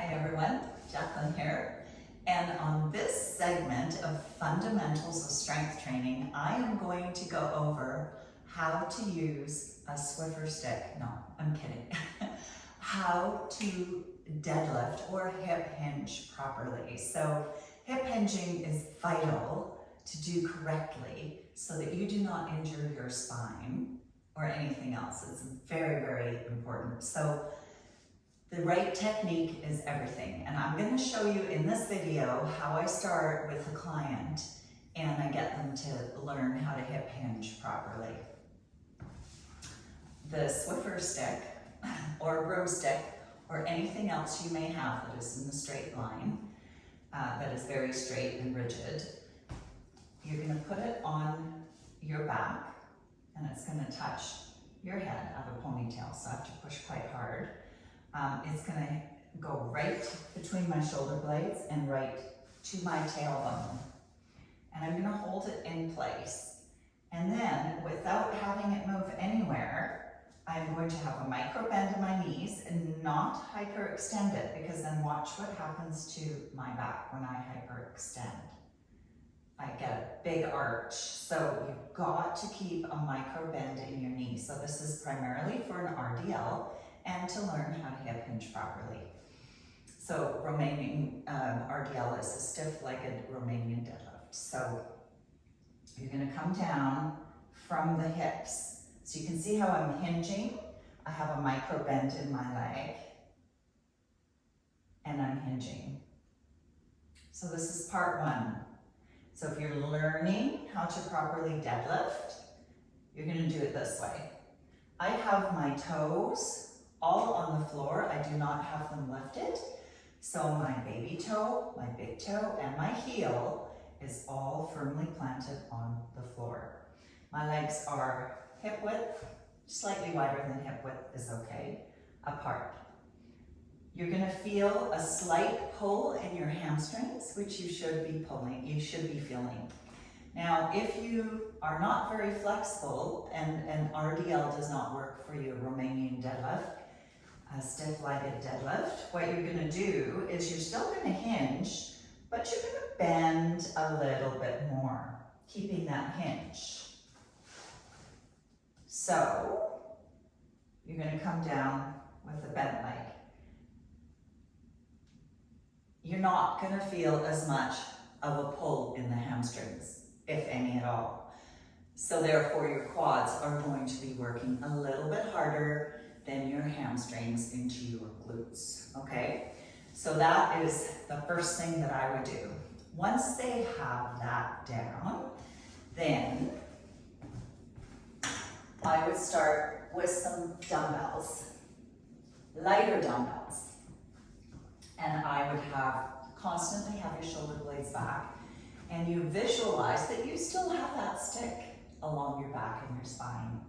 Hi everyone, Jacqueline here. And on this segment of Fundamentals of Strength Training, I am going to go over how to use a Swiffer stick. No, I'm kidding. How to deadlift or hip hinge properly. So hip hinging is vital to do correctly so that you do not injure your spine or anything else. It's very, very important. So the right technique is everything. And I'm going to show you in this video how I start with a client and I get them to learn how to hip hinge properly. The Swiffer stick or broomstick or anything else you may have that is in the straight line, that is very straight and rigid, you're going to put it on your back and it's going to touch your head. I have a ponytail, so I have to push quite hard. It's going to go right between my shoulder blades and right to my tailbone. And I'm going to hold it in place. And then, without having it move anywhere, I'm going to have a micro bend in my knees and not hyperextend it, because then watch what happens to my back when I hyperextend. I get a big arch. So you've got to keep a micro bend in your knee. So this is primarily for an RDL and to learn how to hip hinge properly. So Romanian RDL is a stiff-legged Romanian deadlift. So you're going to come down from the hips. So you can see how I'm hinging. I have a micro bend in my leg and I'm hinging. So this is part one. So if you're learning how to properly deadlift, you're going to do it this way. I have my toes all on the floor. I do not have them lifted. So my baby toe, my big toe, and my heel is all firmly planted on the floor. My legs are hip width, slightly wider than hip width is okay, apart. You're going to feel a slight pull in your hamstrings, which you should be feeling. Now, if you are not very flexible and RDL does not work for you, a Romanian deadlift, a stiff-legged deadlift, what you're going to do is you're still going to hinge, but you're going to bend a little bit more, keeping that hinge. So, you're going to come down with a bent leg. You're not going to feel as much of a pull in the hamstrings, if any at all. So therefore your quads are going to be working a little bit harder than your hamstrings into your glutes, okay? So that is the first thing that I would do. Once they have that down, then I would start with some dumbbells, lighter dumbbells. And I would constantly have your shoulder blades back, and you visualize that you still have that stick along your back and your spine.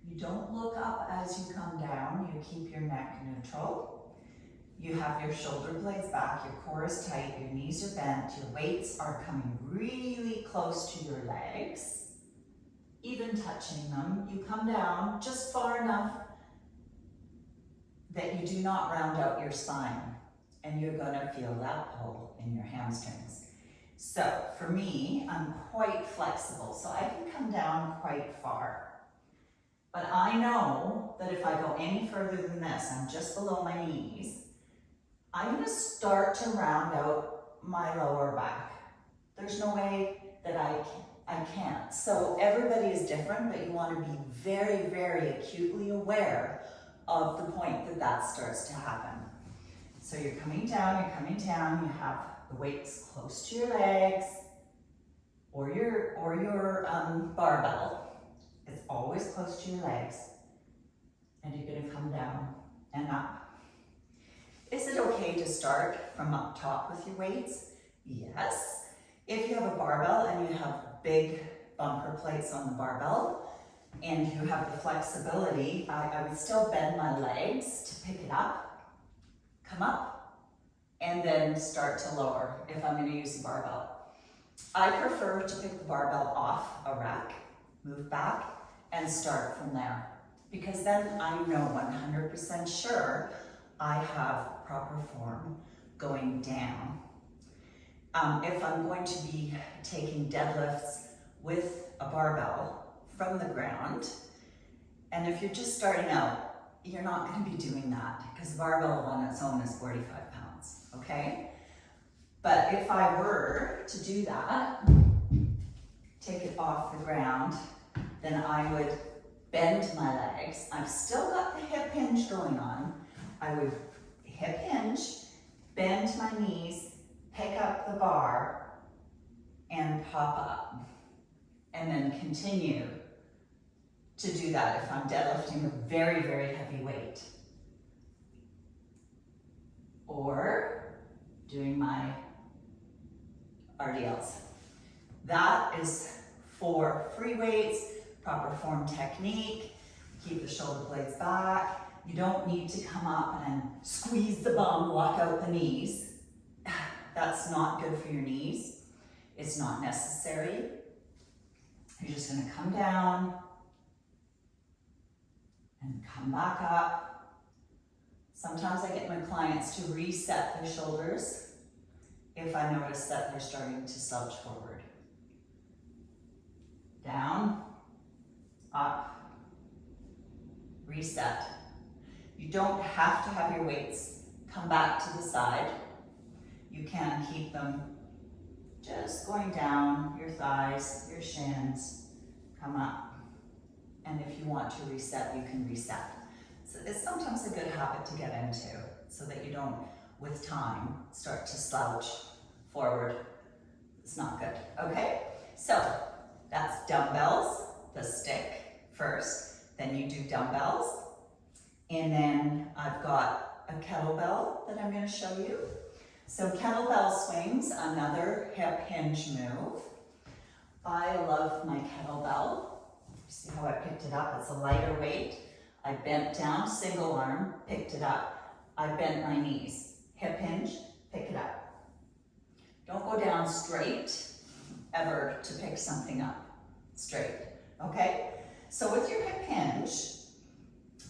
You don't look up as you come down, you keep your neck neutral. You have your shoulder blades back, your core is tight, your knees are bent, your weights are coming really close to your legs, even touching them. You come down just far enough that you do not round out your spine, and you're going to feel that pull in your hamstrings. So for me, I'm quite flexible, so I can come down quite far. But I know that if I go any further than this, I'm just below my knees, I'm going to start to round out my lower back. There's no way that I can't. So everybody is different, but you want to be very, very acutely aware of the point that that starts to happen. So you're coming down, you have the weights close to your legs or your barbell. It's always close to your legs, and you're going to come down and up. Is it okay to start from up top with your weights? Yes. If you have a barbell and you have big bumper plates on the barbell and you have the flexibility, I would still bend my legs to pick it up, come up, and then start to lower if I'm going to use the barbell. I prefer to pick the barbell off a rack, move back, and start from there, because then I know 100% sure I have proper form going down. If I'm going to be taking deadlifts with a barbell from the ground, and if you're just starting out, you're not going to be doing that because the barbell on its own is 45 pounds, okay? But if I were to do that, take it off the ground, then I would bend my legs. I've still got the hip hinge going on. I would hip hinge, bend my knees, pick up the bar, and pop up. And then continue to do that if I'm deadlifting a very, very heavy weight. Or doing my RDLs. That is for free weights, proper form technique, keep the shoulder blades back. You don't need to come up and squeeze the bum, walk out the knees. That's not good for your knees. It's not necessary. You're just gonna come down and come back up. Sometimes I get my clients to reset their shoulders if I notice that they're starting to slouch forward. Down, up, reset. You don't have to have your weights come back to the side. You can keep them just going down your thighs, your shins, come up. And if you want to reset, you can reset. So it's sometimes a good habit to get into so that you don't, with time, start to slouch forward. It's not good, okay? So that's dumbbells, the stick first, then you do dumbbells, and then I've got a kettlebell that I'm gonna show you. So kettlebell swings, another hip hinge move. I love my kettlebell. See how I picked it up? It's a lighter weight. I bent down, single arm, picked it up. I bent my knees, hip hinge, pick it up. Don't go down straight, ever, to pick something up straight, okay? So with your hip hinge,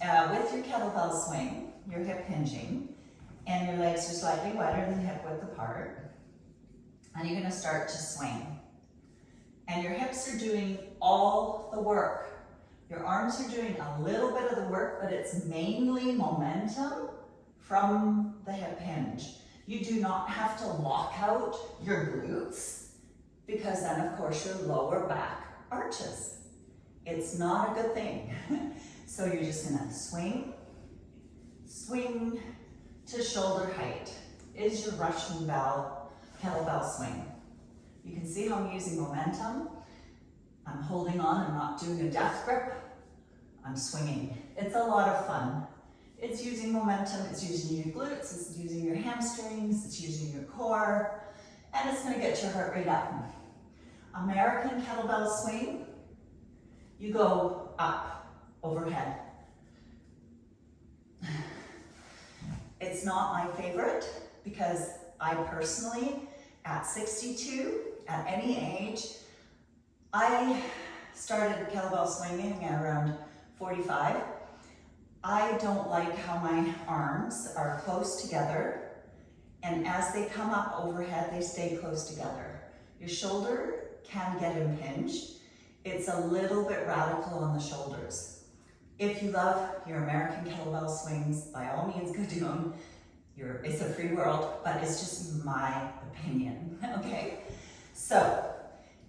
with your kettlebell swing, you're hip hinging, and your legs are slightly wider than hip width apart, and you're gonna start to swing. And your hips are doing all the work. Your arms are doing a little bit of the work, but it's mainly momentum from the hip hinge. You do not have to lock out your glutes because then of course your lower back arches. It's not a good thing. So you're just gonna swing, swing to shoulder height is your Russian kettlebell swing. You can see how I'm using momentum. I'm holding on, I'm not doing a death grip. I'm swinging. It's a lot of fun. It's using momentum, it's using your glutes, it's using your hamstrings, it's using your core, and it's gonna get your heart rate up. American kettlebell swing, you go up, overhead. It's not my favorite because I personally, at 62, at any age, I started kettlebell swinging at around 45. I don't like how my arms are close together, and as they come up overhead, they stay close together. Your shoulder can get impinged. It's a little bit radical on the shoulders. If you love your American kettlebell swings, by all means go do them. It's a free world, but it's just my opinion, okay? So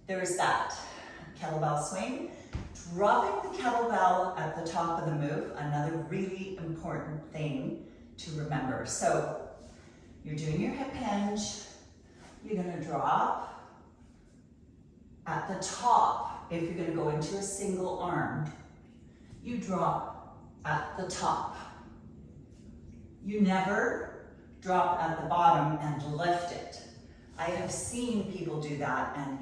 there's that kettlebell swing. Dropping the kettlebell at the top of the move, another really important thing to remember. So you're doing your hip hinge, you're gonna drop at the top. If you're gonna go into a single arm, you drop at the top. You never drop at the bottom and lift it. I have seen people do that and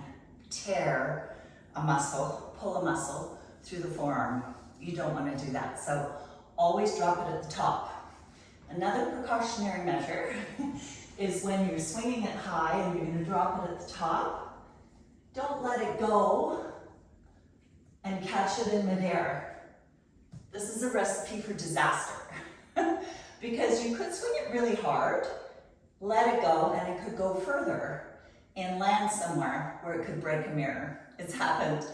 tear a muscle, pull a muscle through the forearm. You don't want to do that. So always drop it at the top. Another precautionary measure is when you're swinging it high and you're going to drop it at the top, don't let it go and catch it in midair. This is a recipe for disaster. because you could swing it really hard, let it go, and it could go further and land somewhere where it could break a mirror. It's happened.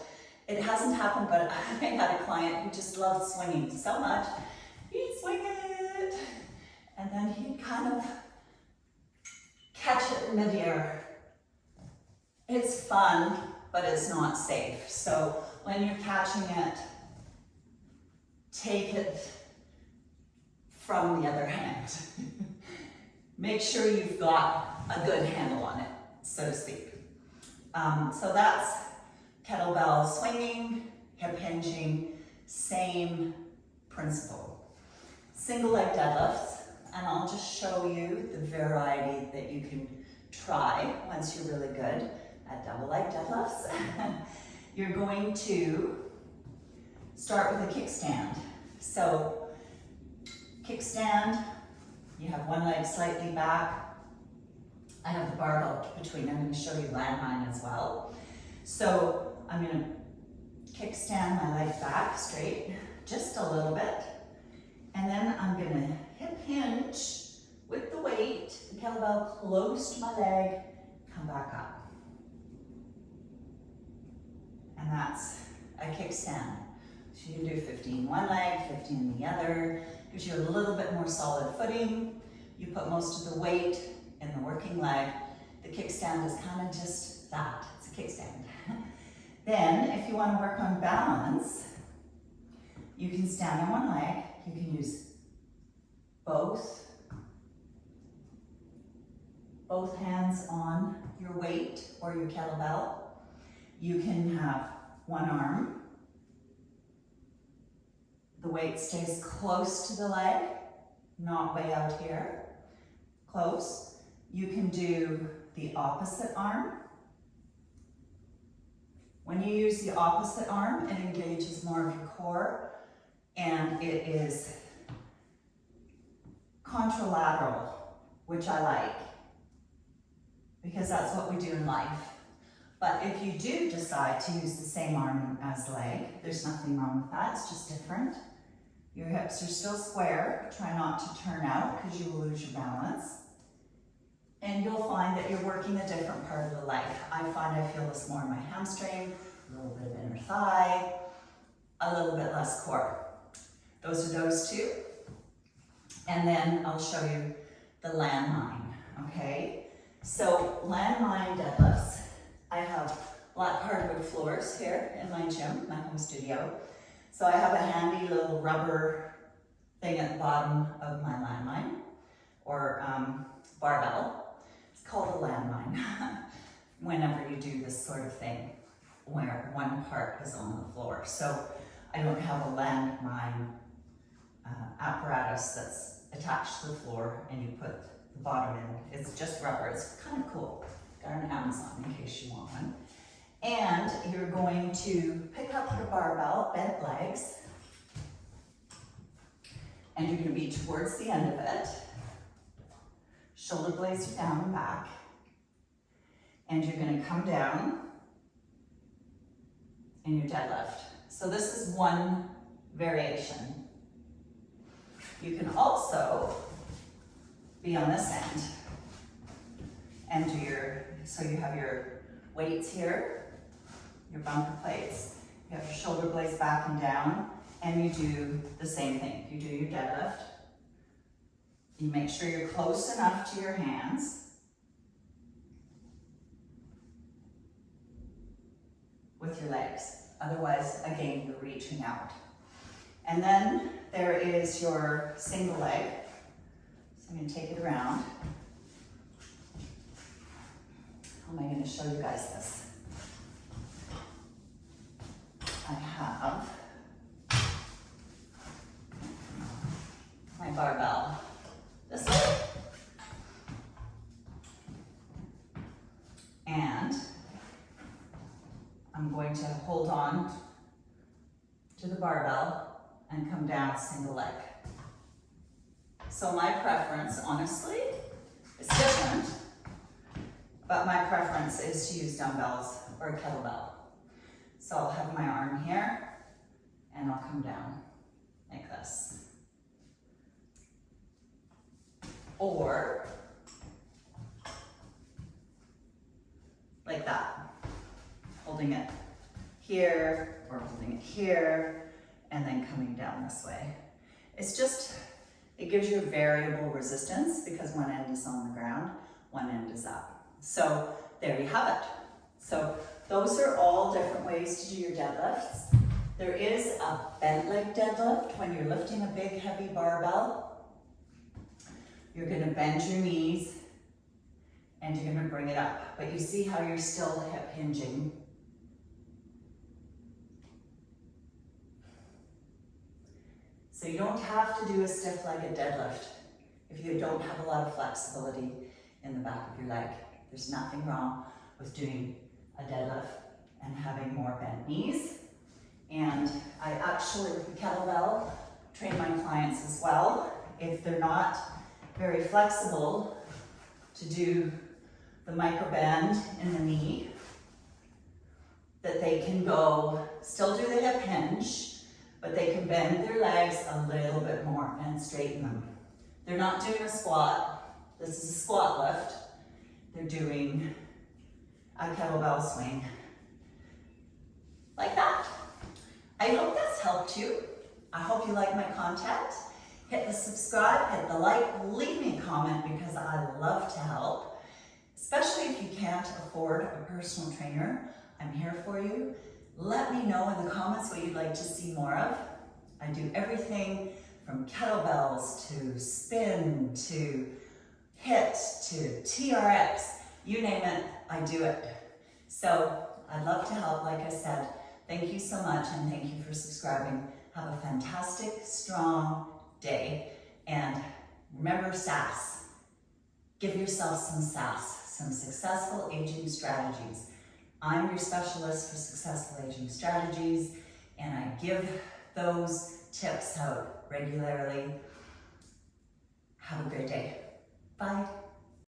It hasn't happened, but I had a client who just loved swinging so much. He'd swing it, and then he'd kind of catch it in midair. It's fun, but it's not safe. So when you're catching it, take it from the other hand. Make sure you've got a good handle on it, so to speak. So that's kettlebell swinging, hip hinging, same principle. Single leg deadlifts, and I'll just show you the variety that you can try once you're really good at double leg deadlifts. You're going to start with a kickstand. So kickstand, you have one leg slightly back. I have the barbell between. I'm going to show you landmine as well. So I'm going to kickstand my leg back straight, just a little bit. And then I'm going to hip hinge with the weight, the kettlebell close to my leg, come back up. And that's a kickstand. So you can do 15 one leg, 15 the other. Gives you a little bit more solid footing. You put most of the weight in the working leg. The kickstand is kind of just that, it's a kickstand. Then, if you want to work on balance, you can stand on one leg. You can use both hands on your weight or your kettlebell. You can have one arm. The weight stays close to the leg, not way out here. Close. You can do the opposite arm. When you use the opposite arm, it engages more of your core, and it is contralateral, which I like, because that's what we do in life. But if you do decide to use the same arm as leg, there's nothing wrong with that, it's just different. Your hips are still square, try not to turn out because you will lose your balance. And you'll find that you're working a different part of the leg. I find I feel this more in my hamstring, a little bit of inner thigh, a little bit less core. Those are those two. And then I'll show you the landmine, okay? So landmine deadlifts. I have black hardwood floors here in my gym, my home studio. So I have a handy little rubber thing at the bottom of my landmine, or barbell. It's called a landmine whenever you do this sort of thing where one part is on the floor. So I don't have a landmine apparatus that's attached to the floor and you put the bottom in. It's just rubber. It's kind of cool. Got it on Amazon in case you want one. And you're going to pick up your barbell, bent legs, and you're going to be towards the end of it. Shoulder blades are down and back. And you're going to come down in your deadlift. So this is one variation. You can also be on this end and do so you have your weights here, your bumper plates, you have your shoulder blades back and down, and you do the same thing. You do your deadlift. You make sure you're close enough to your hands. With your legs. Otherwise, again, you're reaching out. And then there is your single leg. So I'm going to take it around. How am I going to show you guys this? I have my barbell this way. And I'm going to hold on to the barbell and come down single leg. So my preference, honestly, is different, but my preference is to use dumbbells or a kettlebell. So I'll have my arm here and I'll come down like this. or like that, holding it here or holding it here and then coming down this way. It's just, it gives you a variable resistance because one end is on the ground, one end is up. So there you have it. So those are all different ways to do your deadlifts. There is a bent leg deadlift when you're lifting a big heavy barbell. You're gonna bend your knees and you're gonna bring it up. But you see how you're still hip hinging. So you don't have to do a stiff-legged deadlift if you don't have a lot of flexibility in the back of your leg. There's nothing wrong with doing a deadlift and having more bent knees. And I actually, with the kettlebell, train my clients as well. If they're not very flexible to do the micro bend in the knee, that they can go, still do the hip hinge, but they can bend their legs a little bit more and straighten them. They're not doing a squat. This is a squat lift. They're doing a kettlebell swing. Like that. I hope that's helped you. I hope you like my content. Hit the subscribe, hit the like, leave me a comment because I love to help. Especially if you can't afford a personal trainer, I'm here for you. Let me know in the comments what you'd like to see more of. I do everything from kettlebells to spin to HIIT to TRX, you name it, I do it. So I'd love to help, like I said. Thank you so much and thank you for subscribing. Have a fantastic, strong day. And remember SAS. Give yourself some SAS, some successful aging strategies. I'm your specialist for successful aging strategies, and I give those tips out regularly. Have a great day. Bye.